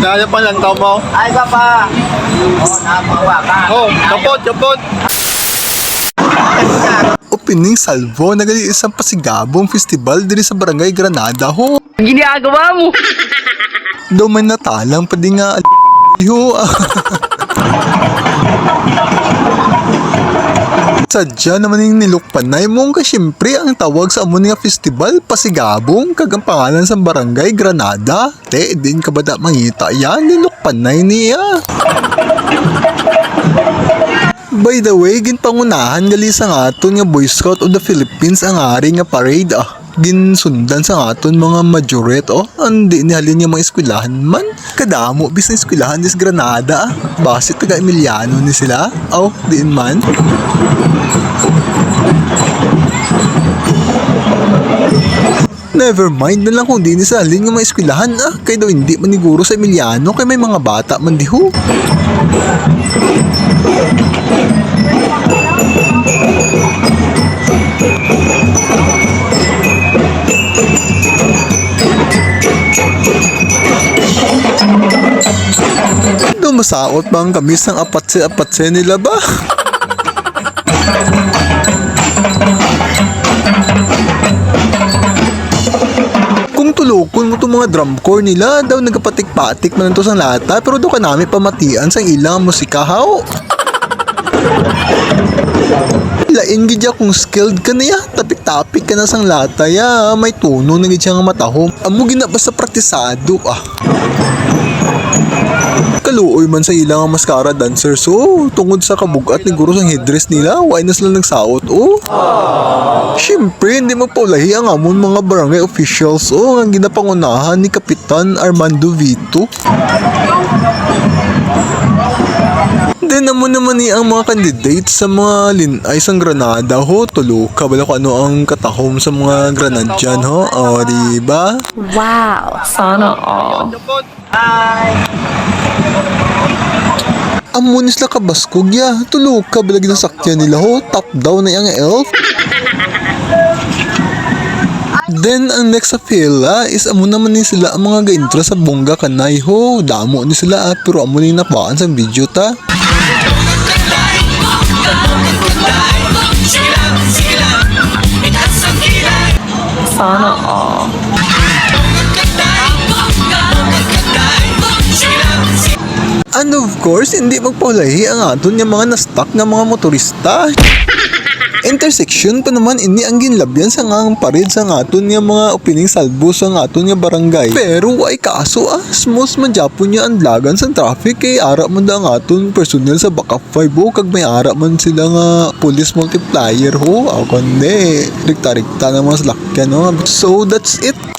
Dahil pa lang tao mo. Ay, papa. Oh, nakawa ka. Oh, kapot. Opening salvo nagali isang pasigabong festival diri sa Barangay Granada ho. Ang ginagawa mo. Daw man natalang pa di nga ho. Sadya naman yung nilukpanay mong kasyempre ang tawag sa amon nga festival pasigabong kagang pangalan sa Barangay Granada. Te, din ka ba da mangita yan? Nilukpanay niya. By the way, ginpangunahan gali sa ngaton nga Boy Scout of the Philippines ang ari nga parade ginsundan sa ngaton mga majorette andi ni halin nga mga eskwelahan man kadamo bis na eskwelahan dis Granada basit taga Emiliano ni sila diin man. Never mind na lang kung di ni sa halin nga mga eskwelahan kay daw hindi maniguro sa Emiliano kay may mga bata man di ho. Masaot ba ang kamis ng apatse nila ba? Kung tulukon mo itong mga drum corps nila, daw nagapatik-patik man ito sa lata, pero doon ka namin pamatian sa ilang musika how. Lain gidya kung skilled ka niya, tapik-tapik ka na sang lata ya, may tuno na gidya nga matahom. Amo ginabas sa praktisado Kaluoy man sa ilang maskara dancers tungod sa kabugat ni guro sang headdress nila, why na sila nagsaot Siyempre, hindi magpaulahi ang amon mga barangay officials ang ginapangunahan ni Kapitan Armando Vito. Then naman ni ang mga candidates sa mga linay sang Granada tulo ka bala ko ano ang katahom sa mga Granadian diba? Wow, sana all. Amunis la kabaskog ya, tulog ka balagi ng sakyan nila top down na yung elf. Then ang next sa fila is amo naman ni sila ang mga gaintro sa bongga kanay damo ni sila pero amo ni napaan sa video ta. Sana all. And of course, hindi magpaulahi ang aton yung mga na-stuck nga mga motorista. Intersection pa naman ini ang ginlabyan sa ngang parid sa aton nga mga opening salvo sa aton nga barangay. Pero ay kaso smooth man Japon niya ang lagan sa traffic kay ara man da ang aton personnel sa backup 5 kag may ara man sila nga police multiplier kundi rikta-rikta na mga salakyan So that's it.